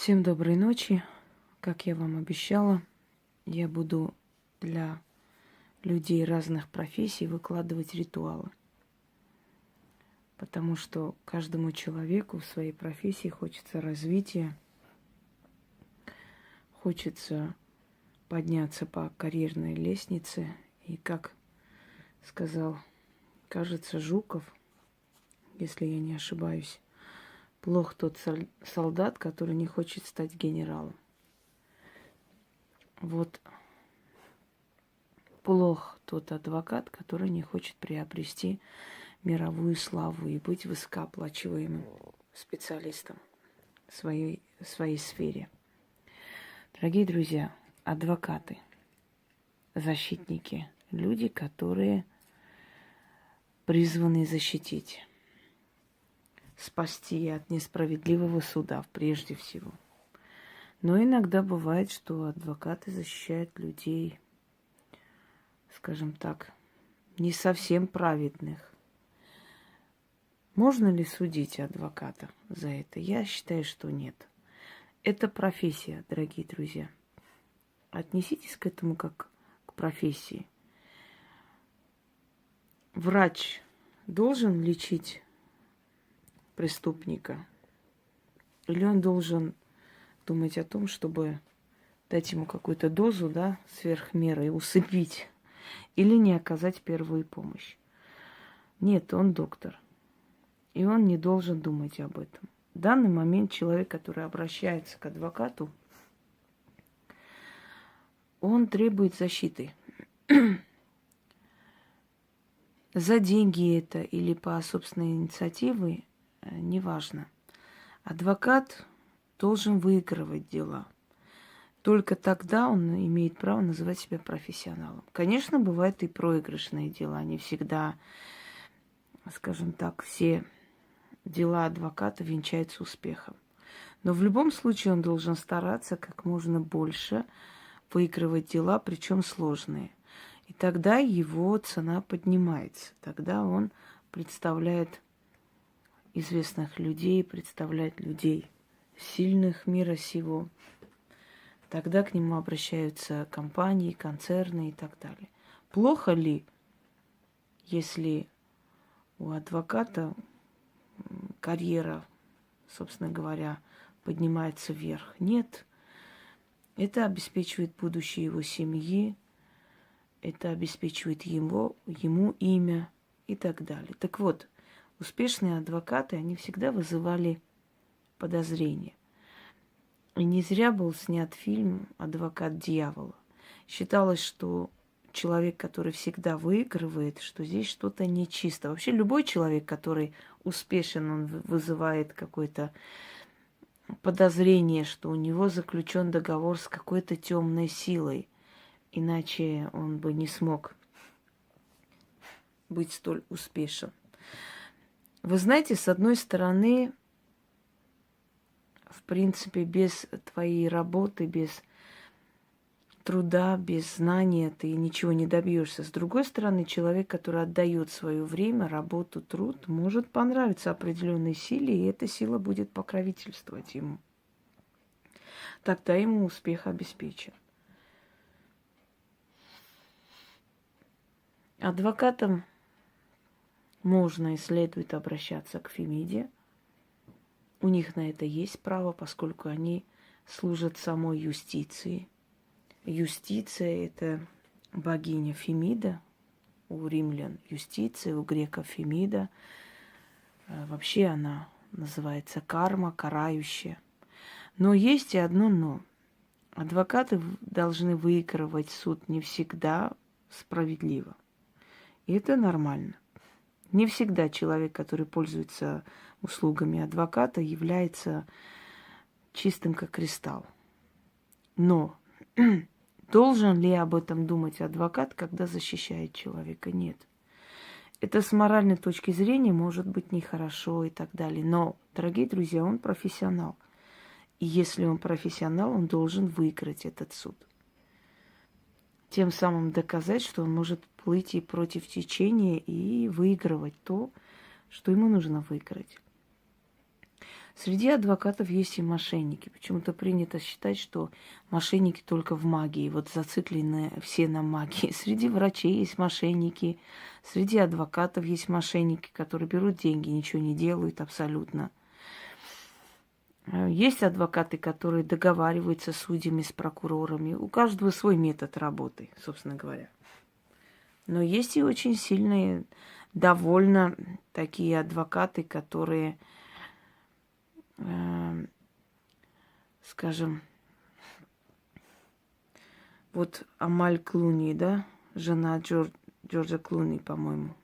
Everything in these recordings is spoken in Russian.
Всем доброй ночи. Как я вам обещала, я буду для людей разных профессий выкладывать ритуалы. Потому что каждому человеку в своей профессии хочется развития, хочется подняться по карьерной лестнице. И как сказал, кажется, Жуков, если я не ошибаюсь, плох тот солдат, который не хочет стать генералом. Вот плох тот адвокат, который не хочет приобрести мировую славу и быть высокооплачиваемым специалистом в своей сфере. Дорогие друзья, адвокаты, защитники, люди, которые призваны защитить, спасти от несправедливого суда прежде всего. Но иногда бывает, что адвокаты защищают людей, скажем так, не совсем праведных. Можно ли судить адвоката за это? Я считаю, что нет. Это профессия, дорогие друзья. Отнеситесь к этому как к профессии. Врач должен лечить преступника? Или он должен думать о том, чтобы дать ему какую-то дозу, да, сверх меры и усыпить? Или не оказать первую помощь? Нет, он доктор. И он не должен думать об этом. В данный момент человек, который обращается к адвокату, он требует защиты. За деньги это или по собственной инициативе, неважно. Адвокат должен выигрывать дела. Только тогда он имеет право называть себя профессионалом. Конечно, бывают и проигрышные дела. Не всегда, скажем так, все дела адвоката венчаются успехом. Но в любом случае он должен стараться как можно больше выигрывать дела, причем сложные. И тогда его цена поднимается. Тогда он представляет известных людей, представляет людей сильных мира сего. Тогда к нему обращаются компании, концерны и так далее. Плохо ли, если у адвоката карьера, собственно говоря, поднимается вверх? Нет. Это обеспечивает будущее его семьи, это обеспечивает ему имя и так далее. Так вот, успешные адвокаты, они всегда вызывали подозрения. И не зря был снят фильм «Адвокат дьявола». Считалось, что человек, который всегда выигрывает, что здесь что-то нечисто. Вообще любой человек, который успешен, он вызывает какое-то подозрение, что у него заключен договор с какой-то темной силой. Иначе он бы не смог быть столь успешен. Вы знаете, с одной стороны, в принципе, без твоей работы, без труда, без знания ты ничего не добьешься. С другой стороны, человек, который отдает свое время, работу, труд, может понравиться определенной силе, и эта сила будет покровительствовать ему. Тогда ему успех обеспечен. Адвокатам можно и следует обращаться к Фемиде. У них на это есть право, поскольку они служат самой юстиции. Юстиция – это богиня Фемида, у римлян юстиция, у греков Фемида. Вообще она называется карма, карающая. Но есть и одно но. Адвокаты должны выигрывать суд не всегда справедливо. И это нормально. Не всегда человек, который пользуется услугами адвоката, является чистым, как кристалл. Но должен ли об этом думать адвокат, когда защищает человека? Нет. Это с моральной точки зрения может быть нехорошо и так далее. Но, дорогие друзья, он профессионал. И если он профессионал, он должен выиграть этот суд. Тем самым доказать, что он может плыть и против течения и выигрывать то, что ему нужно выиграть. Среди адвокатов есть и мошенники. Почему-то принято считать, что мошенники только в магии. Вот зациклены все на магии. Среди врачей есть мошенники. Среди адвокатов есть мошенники, которые берут деньги, ничего не делают абсолютно. Есть адвокаты, которые договариваются с судьями, с прокурорами. У каждого свой метод работы, собственно говоря. Но есть и очень сильные, довольно такие адвокаты, которые, скажем, вот Амаль Клуни, да, жена Джорджа Клуни, по-моему,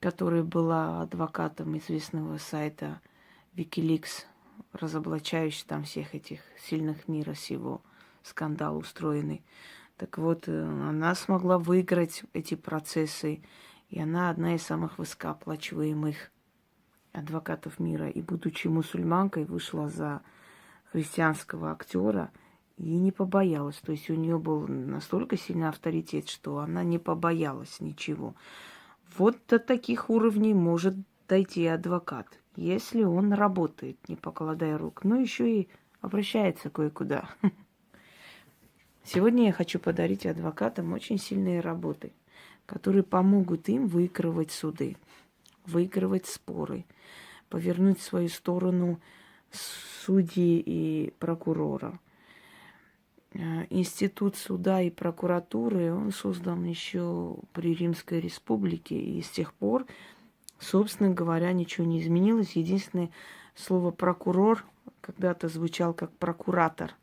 которая была адвокатом известного сайта Wikileaks, разоблачающий там всех этих сильных мира сего, скандал устроенный. Так вот, она смогла выиграть эти процессы, и она одна из самых высокооплачиваемых адвокатов мира. И, будучи мусульманкой, вышла за христианского актера и не побоялась. То есть у нее был настолько сильный авторитет, что она не побоялась ничего. Вот до таких уровней может дойти адвокат, если он работает, не покладая рук, но еще и обращается кое-куда. Сегодня я хочу подарить адвокатам очень сильные работы, которые помогут им выигрывать суды, выигрывать споры, повернуть в свою сторону судьи и прокурора. Институт суда и прокуратуры, он создан еще при Римской Республике, и с тех пор, собственно говоря, ничего не изменилось. Единственное, слово «прокурор» когда-то звучал как «прокуратор»,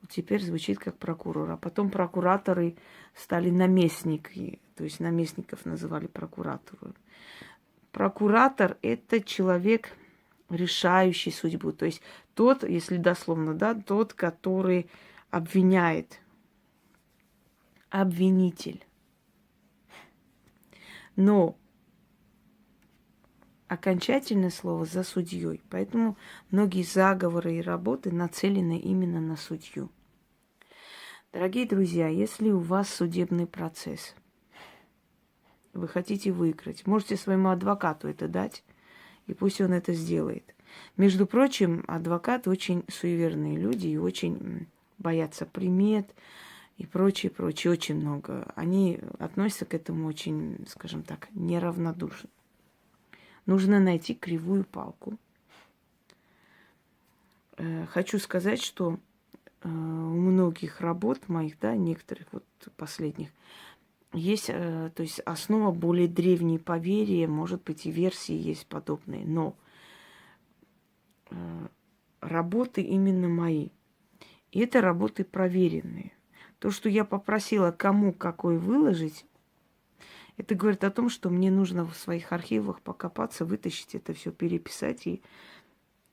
вот теперь звучит как «прокурор». А потом прокураторы стали наместники, то есть наместников называли прокуратором. Прокуратор – это человек, решающий судьбу. То есть тот, если дословно, да, тот, который обвиняет, обвинитель. Но окончательное слово за судьей. Поэтому многие заговоры и работы нацелены именно на судью. Дорогие друзья, если у вас судебный процесс, вы хотите выиграть, можете своему адвокату это дать, и пусть он это сделает. Между прочим, адвокаты очень суеверные люди и очень боятся примет и прочее, очень много. Они относятся к этому очень, скажем так, неравнодушно. Нужно найти кривую палку. Хочу сказать, что у многих работ моих, да, некоторых вот последних, есть, то есть основа более древней поверья, может быть, и версии есть подобные, но работы именно мои. И это работы проверенные. То, что я попросила кому какой выложить, это говорит о том, что мне нужно в своих архивах покопаться, вытащить это все, переписать и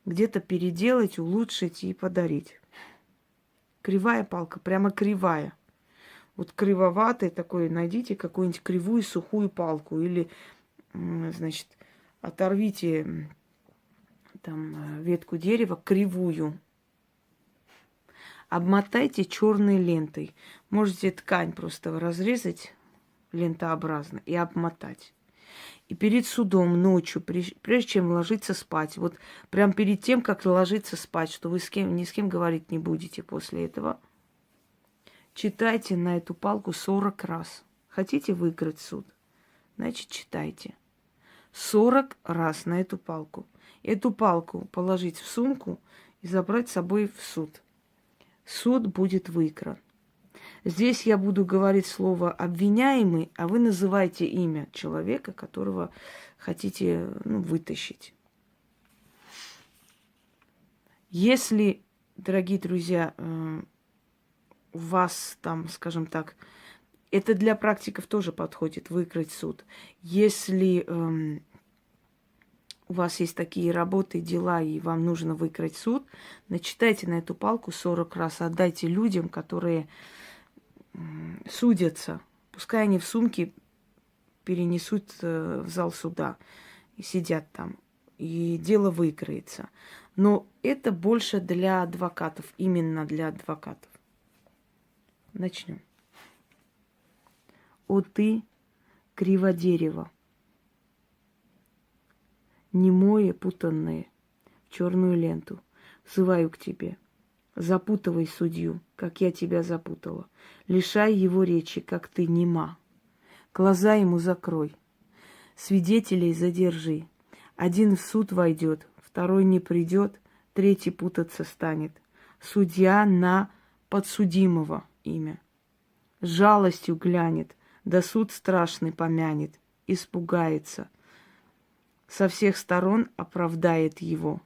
где-то переделать, улучшить и подарить. Кривая палка, прямо кривая. Вот кривоватый такой, найдите какую-нибудь кривую сухую палку или, значит, оторвите там ветку дерева кривую. Обмотайте черной лентой. Можете ткань просто разрезать лентообразно и обмотать. И перед судом ночью, прежде чем ложиться спать, вот прям перед тем, как ложиться спать, что вы ни с кем говорить не будете после этого, читайте на эту палку 40 раз. Хотите выиграть суд? Значит, читайте. 40 раз на эту палку. Эту палку положить в сумку и забрать с собой в суд. Суд будет выигран. Здесь я буду говорить слово «обвиняемый», а вы называете имя человека, которого хотите вытащить. Если, дорогие друзья, у вас там, скажем так, это для практиков тоже подходит, выиграть суд. Если у вас есть такие работы, дела, и вам нужно выиграть суд, начитайте на эту палку 40 раз, отдайте людям, которые судятся. Пускай они в сумке перенесут в зал суда и сидят там, и дело выиграется. Но это больше для адвокатов, именно для адвокатов. Начнем. О ты, криводерево, немое, путанное, в черную ленту. Взываю к тебе. Запутывай судью, как я тебя запутала. Лишай его речи, как ты нема. Глаза ему закрой. Свидетелей задержи. Один в суд войдет, второй не придет, третий путаться станет. Судья на подсудимого имя. С жалостью глянет, да суд страшный помянет, испугается. Со всех сторон оправдает его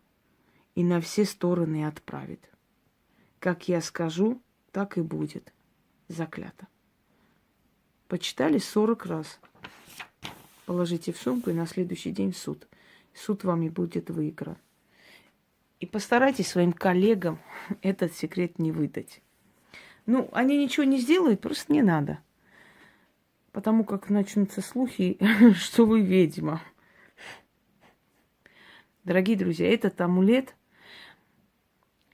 и на все стороны отправит. Как я скажу, так и будет. Заклято. Почитали 40 раз. Положите в сумку и на следующий день в суд. Суд вами будет выигран. И постарайтесь своим коллегам этот секрет не выдать. Ну, они ничего не сделают, просто не надо. Потому как начнутся слухи, что вы ведьма. Дорогие друзья, этот амулет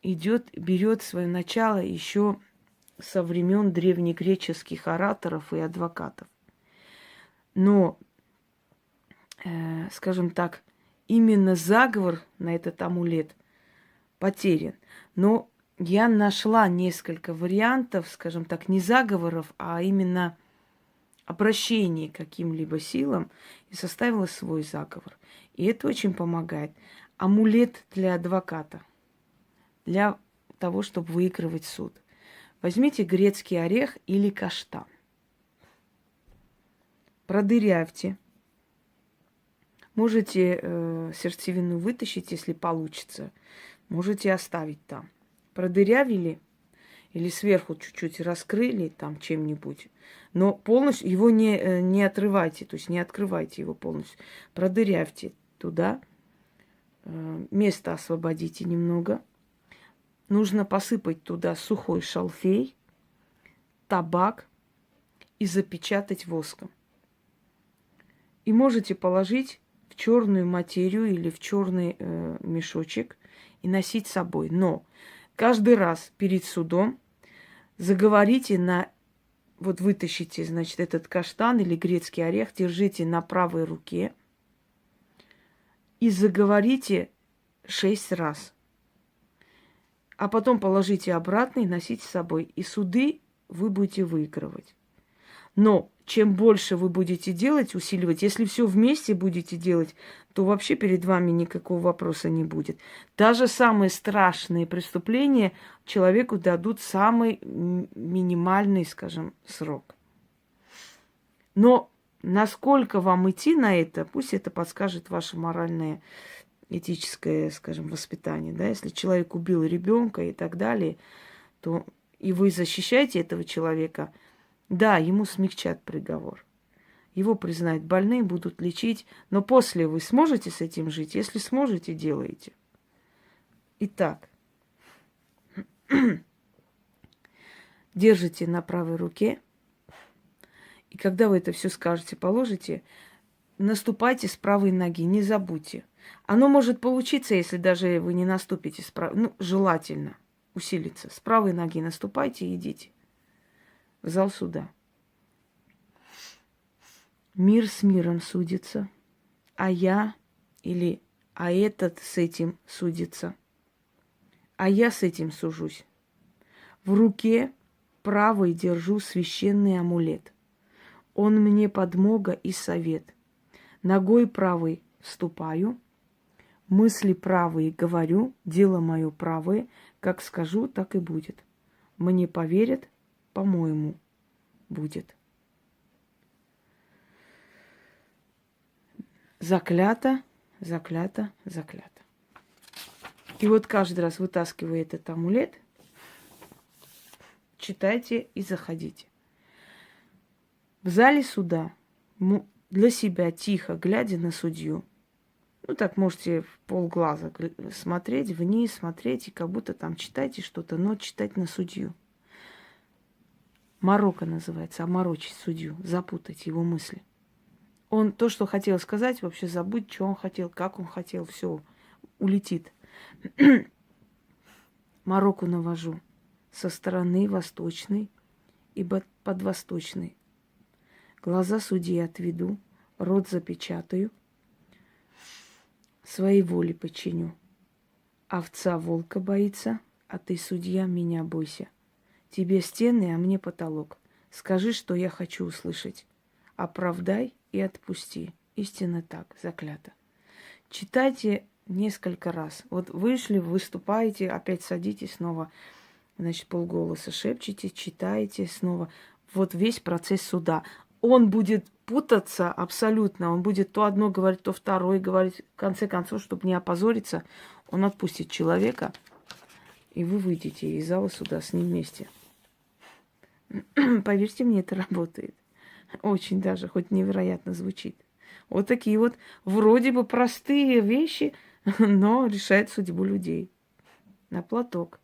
берет свое начало еще со времен древнегреческих ораторов и адвокатов. Но, скажем так, именно заговор на этот амулет потерян. Но я нашла несколько вариантов, скажем так, не заговоров, а именно обращений к каким-либо силам и составила свой заговор. И это очень помогает. Амулет для адвоката, для того, чтобы выигрывать суд. Возьмите грецкий орех или каштан. Продырявьте. Можете сердцевину вытащить, если получится. Можете оставить там. Продырявили или сверху чуть-чуть раскрыли там чем-нибудь. Но полностью его не отрывайте, то есть не открывайте его полностью. Продырявьте туда. Место освободите немного. Нужно посыпать туда сухой шалфей, табак и запечатать воском. И можете положить в черную материю или в черный мешочек и носить с собой. Но каждый раз перед судом заговорите вот вытащите, значит, этот каштан или грецкий орех, держите на правой руке и заговорите 6 раз. А потом положите обратно и носите с собой. И суды вы будете выигрывать. Но чем больше вы будете делать, усиливать, если все вместе будете делать, то вообще перед вами никакого вопроса не будет. Даже самые страшные преступления человеку дадут самый минимальный, скажем, срок. Но насколько вам идти на это, пусть это подскажет ваше моральное, этическое, скажем, воспитание. Да? Если человек убил ребенка и так далее, то и вы защищаете этого человека, да, ему смягчат приговор. Его признают больным, будут лечить. Но после вы сможете с этим жить? Если сможете, делаете. Итак, держите на правой руке. И когда вы это все скажете, положите, наступайте с правой ноги, не забудьте. Оно может получиться, если даже вы не наступите с правой. Ну, желательно усилиться. С правой ноги наступайте и идите в зал суда. Мир с миром судится, а я или а этот с этим судится, а я с этим сужусь. В руке правой держу священный амулет. Он мне подмога и совет. Ногой правой вступаю, мысли правые говорю, дело мое правое, как скажу, так и будет. Мне поверят, по-моему, будет. Заклято, заклято, заклято. И вот каждый раз, вытаскивая этот амулет, читайте и заходите. В зале суда для себя тихо, глядя на судью, ну так можете в полглаза смотреть вниз, смотреть, и как будто там читаете что-то, но читать на судью. Морока называется, оморочить судью, запутать его мысли. Он то, что хотел сказать, вообще забудь, что он хотел, как он хотел, все улетит. Мороку навожу со стороны восточной и под восточной. Глаза судьи отведу, рот запечатаю, своей воле подчиню. Овца волка боится, а ты, судья, меня бойся. Тебе стены, а мне потолок. Скажи, что я хочу услышать. Оправдай и отпусти. Истинно так, заклято. Читайте несколько раз. Вот вышли, выступаете, опять садитесь снова, значит, полголоса шепчете, читаете снова. Вот весь процесс суда. Он будет путаться абсолютно. Он будет то одно говорить, то второе говорить. В конце концов, чтобы не опозориться, он отпустит человека, и вы выйдете из зала суда с ним вместе. Поверьте мне, это работает. Очень даже, хоть невероятно звучит. Вот такие вот вроде бы простые вещи, но решают судьбу людей. На платок.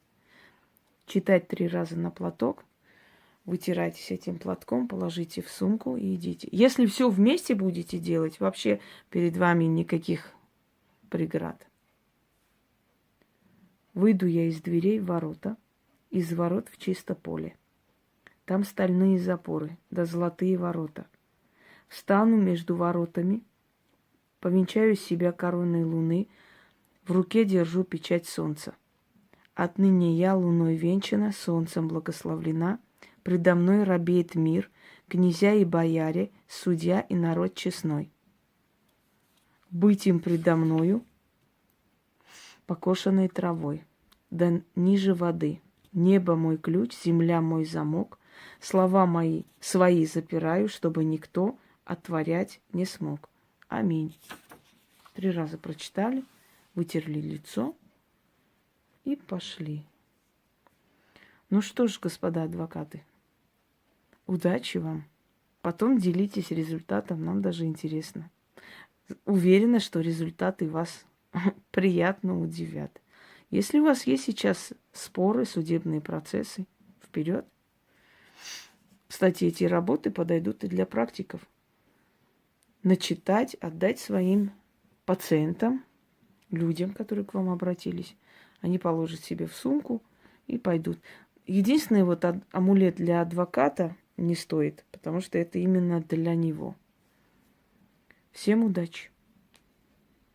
Читать 3 раза на платок. Вытирайтесь этим платком, положите в сумку и идите. Если все вместе будете делать, вообще перед вами никаких преград. Выйду я из дверей в ворота, из ворот в чисто поле. Там стальные запоры, да золотые ворота. Встану между воротами, повенчаю себя короной луны, в руке держу печать солнца. Отныне я луной венчана, солнцем благословлена, предо мной робеет мир, князья и бояре, судья и народ честной. Быть им предо мною покошенной травой, да ниже воды. Небо мой ключ, земля мой замок, слова мои свои запираю, чтобы никто отворять не смог. Аминь. 3 раза прочитали, вытерли лицо и пошли. Ну что ж, господа адвокаты, удачи вам. Потом делитесь результатом, нам даже интересно. Уверена, что результаты вас приятно удивят. Если у вас есть сейчас споры, судебные процессы, вперед. Кстати, эти работы подойдут и для практиков. Начитать, отдать своим пациентам, людям, которые к вам обратились. Они положат себе в сумку и пойдут. Единственный вот амулет для адвоката не стоит, потому что это именно для него. Всем удачи!